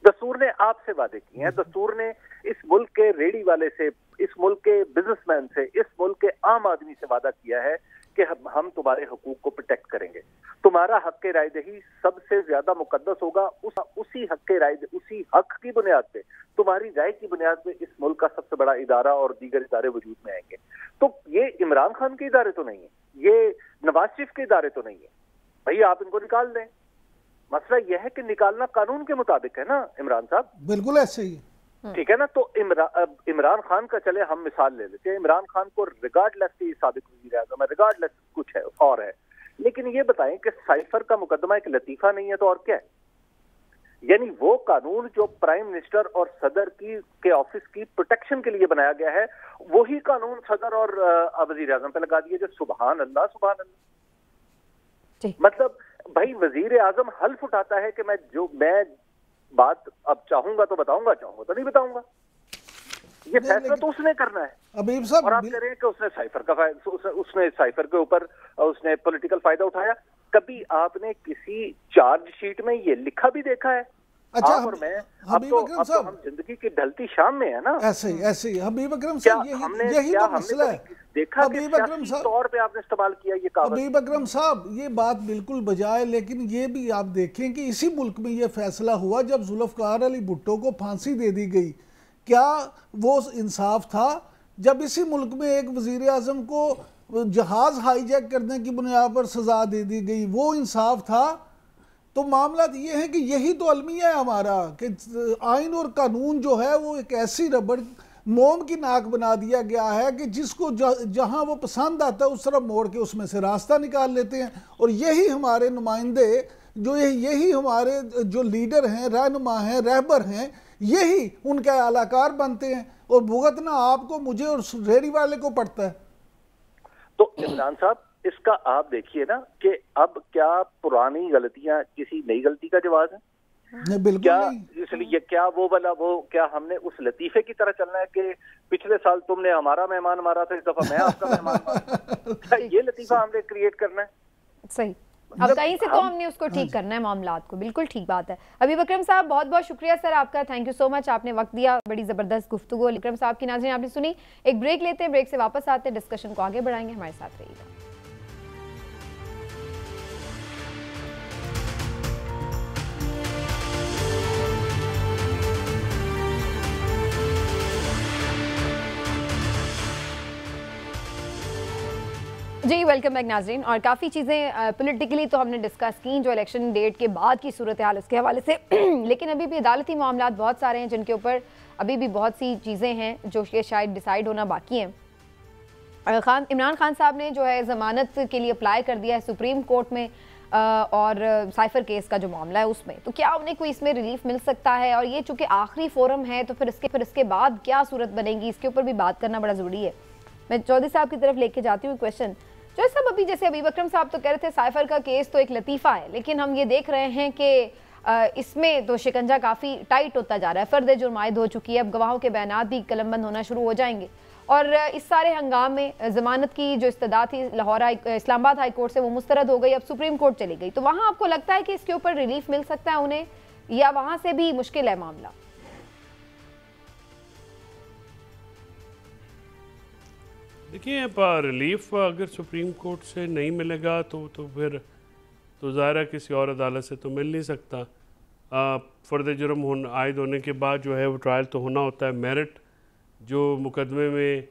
दस्तूर ने आपसे वादे किए हैं, दस्तूर ने इस मुल्क के रेडी वाले से, इस मुल्क के बिजनेसमैन से, इस मुल्क के आम आदमी से वादा किया है कि हम तुम्हारे हकूक को प्रोटेक्ट करेंगे, तुम्हारा हक राय दही सबसे ज्यादा मुकद्दस होगा, उसी हक की बुनियाद पे, तुम्हारी राय की बुनियाद पे इस मुल्क का सबसे बड़ा इदारा और दीगर इदारे वजूद में आएंगे। तो ये इमरान खान के इदारे तो नहीं है, ये नवाज शरीफ के इदारे तो नहीं है, भाई आप इनको निकाल दें। मसला यह है कि निकालना कानून के मुताबिक है ना इमरान साहब। बिल्कुल ऐसे ही, ठीक है ना। तो इमरान खान का चले हम मिसाल ले लेते हैं, इमरान खान को रिगार्डलेस की साबिक वज़ीर आज़म है, रिगार्डलेस कुछ है और है, लेकिन ये बताएं कि साइफर का मुकदमा एक लतीफा नहीं है तो और क्या है? यानी वो कानून जो प्राइम मिनिस्टर और सदर के ऑफिस की प्रोटेक्शन के लिए बनाया गया है, वही कानून सदर और वज़ीर आज़म पे लगा दिए जो सुभान अल्लाह सुभान अल्लाह। मतलब भाई वज़ीर आज़म हल्फ उठाता है कि मैं बात अब चाहूंगा तो बताऊंगा, चाहूंगा तो नहीं बताऊंगा। ये फैसला तो उसने करना है। हबीब साहब, और आप कह रहे हैं कि उसने साइफर के ऊपर उसने पॉलिटिकल फायदा उठाया। कभी आपने किसी चार्जशीट में ये लिखा भी देखा है? अच्छा, आप और मैं अब तो हम जिंदगी की ढलती शाम में है ना। ऐसे ही हबीब अकरम साहब, यही तो मसला है। देखा हबीब अकरम साहब तौर पे आपने इस्तेमाल किया ये कहावत। हबीब अकरम साहब, ये बात बिल्कुल बजाय, लेकिन ये भी आप देखें कि इसी मुल्क में ये फैसला हुआ जब जुल्फकार अली भुट्टो को फांसी दे दी गई क्या वो इंसाफ था जब इसी मुल्क में एक वजीर आजम को जहाज हाईजैक करने की बुनियाद पर सजा दे दी गई, वो इंसाफ था? तो मामला ये है कि यही तो अलमिया है हमारा कि आइन और कानून जो है वो एक ऐसी रबड़ मोम की नाक बना दिया गया है कि जिसको जहां वो पसंद आता है उस तरफ मोड़ के उसमें से रास्ता निकाल लेते हैं। और यही हमारे नुमाइंदे, जो यही हमारे जो लीडर हैं, रहनुमा हैं, रहबर हैं, यही उनके आलाकार बनते हैं और भुगतना आपको, मुझे और रेहड़ी वाले को पड़ता है। तो इमरान साहब, इसका आप देखिए ना कि अब क्या पुरानी गलतियां किसी नई गलती का जवाब है? नहीं, बिल्कुल क्या नहीं। इसलिए क्या वो क्या हमने उस लतीफे की तरह चलना है कि पिछले साल तुमने हमारा मेहमान मारा था, इस दफा मैं आपका मेहमान मारा? ये लतीफा हमने क्रिएट करना है? सही। अब कहीं से तो हमने उसको ठीक करना है मामलात को। बिल्कुल ठीक बात है। अभी विक्रम साहब, बहुत बहुत शुक्रिया सर आपका, थैंक यू सो मच, आपने वक्त दिया, बड़ी ज़बरदस्त गुफ्तगू विक्रम साहब की। नाज़रीन आपने सुनी, एक ब्रेक लेते हैं, ब्रेक से वापस आते हैं, डिस्कशन को आगे बढ़ाएंगे, हमारे साथ रहिएगा। जी वेलकम बैक नाजरीन। और काफ़ी चीज़ें पॉलिटिकली तो हमने डिस्कस की, जो इलेक्शन डेट के बाद की सूरत हाल इसके हवाले से लेकिन अभी भी अदालती मामलात बहुत सारे हैं जिनके ऊपर अभी भी बहुत सी चीज़ें हैं जो कि शायद डिसाइड होना बाकी हैं। इमरान खान साहब ने जो है ज़मानत के लिए अप्लाई कर दिया है सुप्रीम कोर्ट में, और साइफर केस का जो मामला है उसमें, तो क्या उन्हें कोई इसमें रिलीफ मिल सकता है? और ये चूँकि आखिरी फोरम है तो फिर इसके बाद क्या सूरत बनेगी, इसके ऊपर भी बात करना बड़ा ज़रूरी है। मैं चौधरी साहब की तरफ लेके जाती हूँ क्वेश्चन। जो सब अभी जैसे अभी विक्रम साहब तो कह रहे थे साइफर का केस तो एक लतीफ़ा है, लेकिन हम ये देख रहे हैं कि इसमें तो शिकंजा काफ़ी टाइट होता जा रहा है, फ़र्द जुर्म आयद हो चुकी है, अब गवाहों के बयानात भी कलमबंद होना शुरू हो जाएंगे। और इस सारे हंगाम में ज़मानत की जो इस्तदा थी इस्लामाबाद हाई कोर्ट से वो मुस्तरद हो गई, अब सुप्रीम कोर्ट चली गई। तो वहाँ आपको लगता है कि इसके ऊपर रिलीफ मिल सकता है उन्हें, या वहाँ से भी मुश्किल है मामला? देखिए, रिलीफ अगर सुप्रीम कोर्ट से नहीं मिलेगा तो फिर तो ज़ाहिर है किसी और अदालत से तो मिल नहीं सकता। फ़र्द जुर्म आयद होने के बाद जो है वो ट्रायल तो होना होता है। मेरिट जो मुकदमे में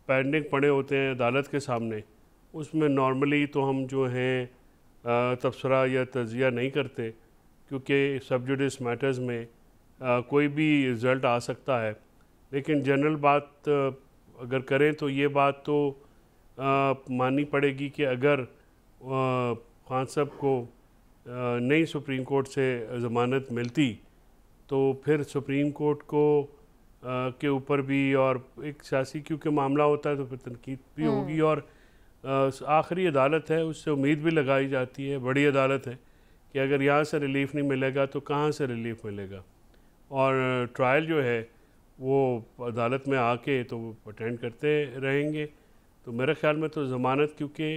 पेंडिंग पड़े होते हैं अदालत के सामने, उसमें नॉर्मली तो हम जो हैं तबसरा या तज़िया नहीं करते, क्योंकि सब जुडिस मैटर्स में कोई भी रिज़ल्ट आ सकता है। लेकिन जनरल बात अगर करें तो ये बात तो माननी पड़ेगी कि अगर खान साहब को नई सुप्रीम कोर्ट से ज़मानत मिलती तो फिर सुप्रीम कोर्ट को के ऊपर भी और एक सियासी क्योंकि मामला होता है तो फिर तनकीद भी होगी। और आखिरी अदालत है, उससे उम्मीद भी लगाई जाती है, बड़ी अदालत है, कि अगर यहाँ से रिलीफ नहीं मिलेगा तो कहाँ से रिलीफ मिलेगा। और ट्रायल जो है वो अदालत में आके तो अटेंड करते रहेंगे। तो मेरे ख्याल में तो ज़मानत, क्योंकि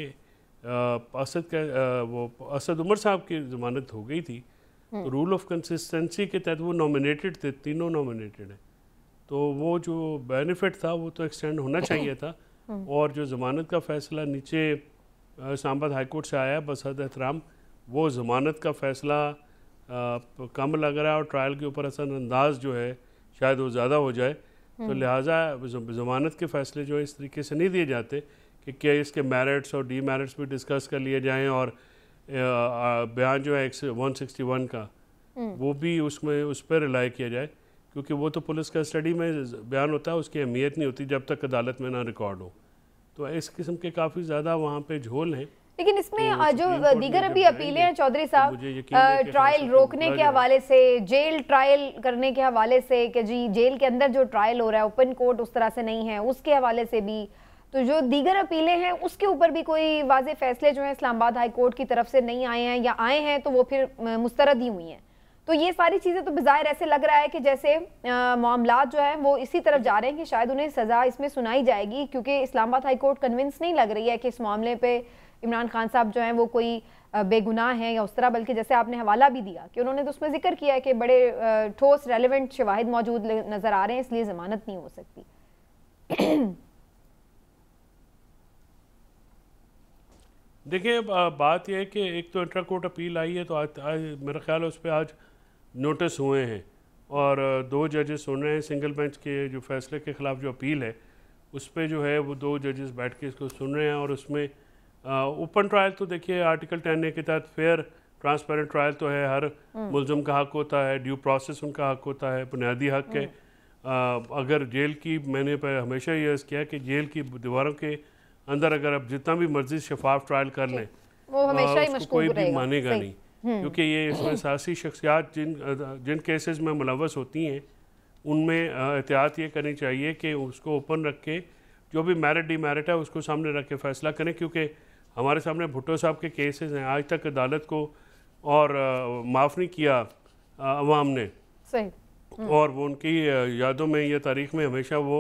असद उमर साहब की ज़मानत हो गई थी, तो रूल ऑफ कंसिस्टेंसी के तहत वो नॉमिनेटेड थे, तीनों नॉमिनेटेड हैं, तो वो जो बेनिफिट था वो तो एक्सटेंड होना चाहिए था। और जो ज़मानत का फ़ैसला नीचे इस्लामाबाद हाई कोर्ट से आया बसद एहतराम, वो ज़मानत का फ़ैसला कम लग रहा है और ट्रायल के ऊपर असरअंदाज जो है शायद वो ज़्यादा हो जाए। तो लिहाजा ज़मानत के फ़ैसले जो है इस तरीके से नहीं दिए जाते कि क्या इसके मेरिट्स और डीमेरिट्स भी डिस्कस कर लिए जाएं, और बयान जो है 161 का वो भी उसमें उस पर रिलाई किया जाए, क्योंकि वो तो पुलिस कस्टडी में बयान होता है, उसकी अहमियत नहीं होती जब तक अदालत में ना रिकॉर्ड हो। तो इस किस्म के काफ़ी ज़्यादा वहाँ पे झोल हैं। लेकिन इसमें तो जो दीगर अभी अपीलें हैं चौधरी साहब, ट्रायल रोकने के हवाले से, जेल ट्रायल करने के हवाले से कि जी जेल के अंदर जो ट्रायल हो रहा है ओपन कोर्ट उस तरह से नहीं है, उसके हवाले से भी, तो जो दीगर अपीलें हैं उसके ऊपर भी कोई वाज़े फैसले जो हैं इस्लामाबाद हाई कोर्ट की तरफ से नहीं आए हैं, या आए हैं तो वो फिर मुस्तरद ही हुई हैं। तो ये सारी चीज़ें तो बज़ाहिर ऐसे लग रहा है कि जैसे मामलात जो हैं वो इसी तरफ जा रहे हैं कि शायद उन्हें सज़ा इसमें सुनाई जाएगी, क्योंकि इस्लामाबाद हाई कोर्ट कन्विंस नहीं लग रही है कि इस मामले पे इमरान खान साहब जो हैं वो कोई बेगुनाह हैं या उस तरह, बल्कि जैसे आपने हवाला भी दिया कि उन्होंने तो उसमें जिक्र किया है कि बड़े ठोस रेलेवेंट शवाहिद मौजूद नज़र आ रहे हैं, इसलिए ज़मानत नहीं हो सकती। देखिए, बात यह है कि एक तो इंट्रा कोर्ट अपील आई है, तो आज मेरा ख्याल है उस पर आज नोटिस हुए हैं, और 2 जजेस सुन रहे हैं। सिंगल बेंच के जो फैसले के ख़िलाफ़ जो अपील है उस पर जो है वो 2 जजेस बैठ के इसको सुन रहे हैं। और उसमें ओपन ट्रायल तो देखिए आर्टिकल 10A के तहत फेयर ट्रांसपेरेंट ट्रायल तो है, हर मुलज़म का हक होता है, ड्यू प्रोसेस उनका हक होता है, बुनियादी हक है। अगर जेल की, मैंने हमेशा ये अर्ज़ किया कि जेल की दीवारों के अंदर अगर आप जितना भी मर्जी शफाफ ट्रायल कर लें वो हमेशा ही उसको कोई भी रहेगा। मानेगा नहीं, क्योंकि ये इसमें सियासी शख्सियात जिन केसेस में मुलव्वस होती हैं उनमें एहतियात ये करनी चाहिए कि उसको ओपन रख के जो भी मेरिट डिमेरिट है उसको सामने रख के फ़ैसला करें। क्योंकि हमारे सामने भुट्टो साहब के केसेस हैं, आज तक अदालत को और माफ़ नहीं किया अवाम ने। सही। और वो उनकी यादों में या तारीख में हमेशा वो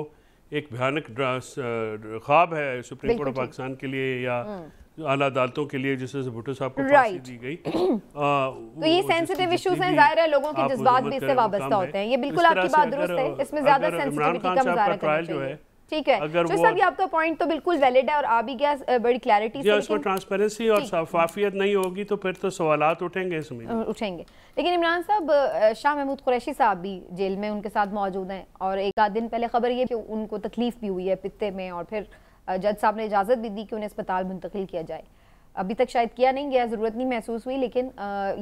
एक भयानक ख्वाब है सुप्रीम कोर्ट ऑफ पाकिस्तान के लिए या आला अदालतों के लिए, जिससे भुट्टो साहब को फांसी दी गई। तो ये सेंसिटिव इश्यूज हैं, जाहिर है लोगों के जज्बात भी इससे वाबस्ता होते हैं। ये बिल्कुल आपकी बात दुरुस्त है, इसमें ज्यादा सेंसिटिविटी का मुजाहरा करना चाहिए। ठीक है, जो सब ये आपका पॉइंट तो बिल्कुल वैलिड है और आ भी गया बड़ी क्लैरिटी से। उसमें ट्रांसपेरेंसी और शफाफियत नहीं होगी तो फिर तो सवालात उठेंगे इसमें। उठेंगे। लेकिन इमरान साहब, शाह महमूद कुरैशी साहब भी जेल में उनके साथ मौजूद हैं और एक आध दिन पहले खबर ये कि उनको तकलीफ भी हुई है पित्ते में और फिर जज साहब ने इजाज़त भी दी कि उन्हें अस्पताल मुंतकिल किया जाए। अभी तक शायद किया नहीं गया, ज़रूरत नहीं महसूस हुई, लेकिन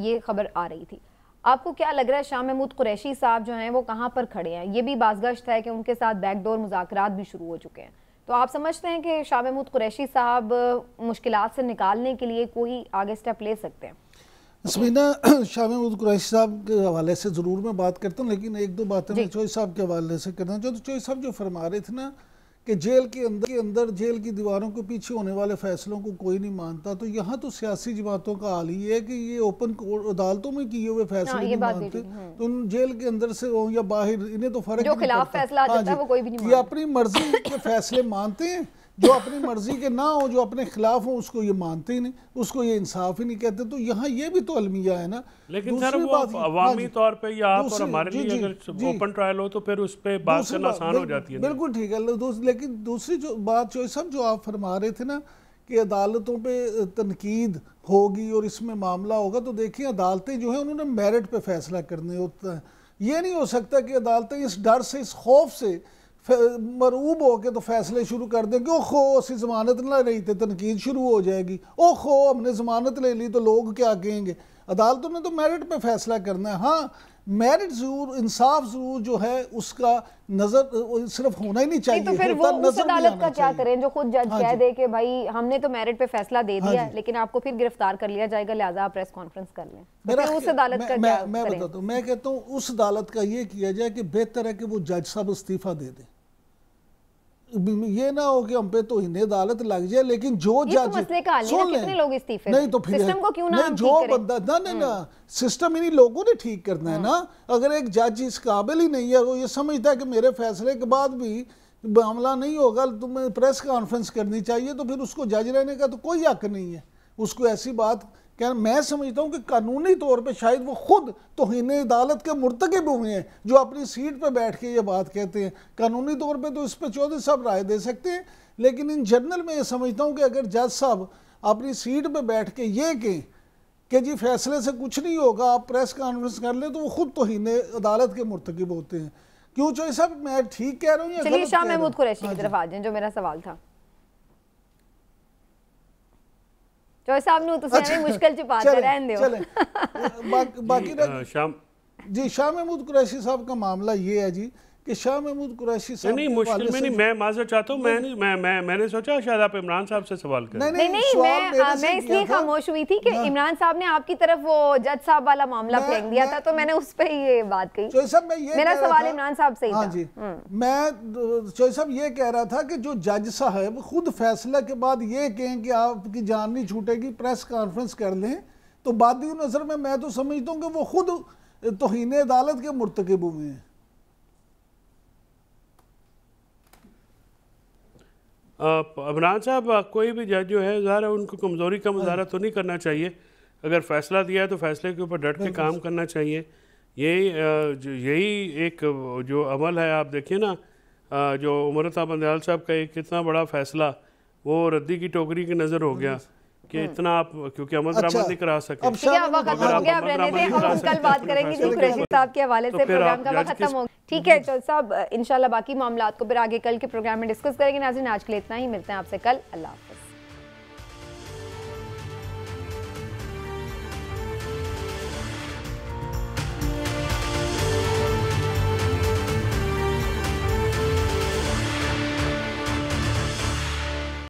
ये खबर आ रही थी। आपको क्या लग रहा है शाह महमूद कुरैशी साहब जो हैं वो कहाँ पर खड़े हैं? ये भी बाज़गश्त है कि उनके साथ बैकडोर मुज़ाकरात भी शुरू हो चुके हैं। तो आप समझते हैं कि शाह महमूद कुरैशी साहब मुश्किलात से निकालने के लिए कोई आगे स्टेप ले सकते हैं? इसमीना, शाह महमूद कुरैशी साहब के हवाले से ज़रूर मैं बात करता हूँ, लेकिन एक दो बातें मैं चौधरी साहब के हवाले से करना चाहता हूँ। चौधरी साहब जो फरमा रहे थे ना कि जेल के अंदर जेल की दीवारों के पीछे होने वाले फैसलों को कोई नहीं मानता, तो यहाँ तो सियासी जमातों का हाल ही है कि ये ओपन अदालतों में किए हुए फैसले नहीं मानते, तो उन जेल के अंदर से हो या बाहर, इन्हें तो फर्क जो खिलाफ फैसला आता है वो कोई भी नहीं मानता। ये अपनी मर्जी के फैसले मानते हैं, जो अपनी मर्जी के ना हो, जो अपने खिलाफ हो, उसको ये मानते ही नहीं, उसको ये इंसाफ ही नहीं कहते। तो यहाँ ये भी तो अलमिया है ना। लेकिन सर वो अवामी तौर पे या आप और हमारे लिए अगर ओपन ट्रायल हो तो फिर उस पे बात करना आसान हो जाती है। बिल्कुल ठीक है। लेकिन दूसरी जो बात जो सब जो आप फरमा रहे थे ना कि अदालतों पे तनकीद होगी और इसमें मामला होगा, तो देखिए अदालतें जो है उन्होंने मेरिट पे फैसला करने होता है। ये नहीं हो सकता कि अदालतें इस डर से, इस खौफ से मरूब होके तो फैसले शुरू कर दें कि ओ खो असि जमानत ना रही थे, तनकीद शुरू हो जाएगी, ओ खो हमने जमानत ले ली तो लोग क्या कहेंगे। अदालतों ने तो मेरिट पे फैसला करना है। हाँ, मेरिट जरूर, इंसाफ जरूर जो है उसका नजर सिर्फ होना ही नहीं चाहिए। तो फिर वो उस अदालत का क्या करें जो खुद जज कह दे कि भाई हमने तो मेरिट पे फैसला दे दिया लेकिन आपको फिर गिरफ्तार कर लिया जाएगा, लिहाजा आप प्रेस कॉन्फ्रेंस कर लें। तो उस अदालत का क्या करें? मैं बताता हूँ, मैं कहता हूँ उस अदालत का ये किया जाए कि बेहतर है कि वो जज साहब इस्तीफा दे दें। ये ना हो कि हम पे तो इन्हें अदालत लग जाए, लेकिन जो जज सुन ले, कितने लोग इस्तीफे नहीं तो फिर सिस्टम को क्यों ना जो बंदा ना सिस्टम इन्हीं लोगों ने ठीक करना है ना। अगर एक जज इस काबिल ही नहीं है, वो ये समझता है कि मेरे फैसले के बाद भी मामला नहीं होगा, तुम्हें प्रेस कॉन्फ्रेंस करनी चाहिए, तो फिर उसको जज रहने का तो कोई हक नहीं है। उसको ऐसी बात क्या, मैं समझता हूँ कि कानूनी तौर पे शायद वो खुद तौहीन अदालत के मुर्तकिब हुए हैं जो अपनी सीट पे बैठ के ये बात कहते हैं। कानूनी तौर पे तो इस पर चौधरी साहब राय दे सकते हैं, लेकिन इन जनरल में ये समझता हूँ कि अगर जज साहब अपनी सीट पे बैठ के ये कहें कि जी फैसले से कुछ नहीं होगा, आप प्रेस कॉन्फ्रेंस कर ले, तो वो खुद तौहीन अदालत के मुर्तकिब होते हैं। क्यों चौधरी साहब, मैं ठीक कह रहा हूँ या चलिए शाह महमूद कुरैशी की तरफ आ जाएं, जो मेरा सवाल था। चौधरी साहब ने तो मुश्किल छुपाते रहने दो। बाकी जी शाह महमूद कुरैशी साहब का मामला ये है जी कि शाह महमूद कुरैशी साहब नहीं मुश्किल में नहीं, मैं माजरत चाहता हूँ, मैंने सोचा शायद आप इमरान साहब से सवाल करें। नहीं, मैं इसलिए खामोश हुई थी कि इमरान साहब ने आपकी तरफ वो जज साहब वाला मामला फेंक दिया था, तो मैंने उस पे ये बात कही। मेरा सवाल इमरान साहब से ही था। जी, मैं चौधरी साहब ये कह रहा था कि जो जज साहब खुद फैसले के बाद ये कहें कि आपकी जान नहीं छूटेगी, प्रेस कॉन्फ्रेंस कर लें, तो बादी नजर में मैं तो समझता हूँ कि वो खुद तौहीन अदालत के मुर्तकिब हुए हैं। इमरान साहब, कोई भी जज जो है ज़ाहिर है उनको कमज़ोरी का मुजाहरा तो नहीं करना चाहिए। अगर फ़ैसला दिया है तो फैसले के ऊपर डट के काम करना चाहिए। यही एक जो अमल है, आप देखिए ना, जो उमर अता बंदयाल साहब का एक कितना बड़ा फ़ैसला वो रद्दी की टोकरी की नज़र हो गया कि इतना आप क्योंकि अमल दरामद नहीं करा सके। अब ठीक है, वक्त खत्म हो गया, अब रहने दें, हम कल बात करेंगे जी कुरैशी साहब के हवाले से। प्रोग्राम का वक्त खत्म हो गया। ठीक है चौधरी साहब, इंशाल्लाह बाकी मामलात को फिर आगे कल के प्रोग्राम में डिस्कस करेंगे। नाज़रीन आज के लिए इतना ही, मिलते हैं आपसे कल। अल्लाह हाफ़िज़।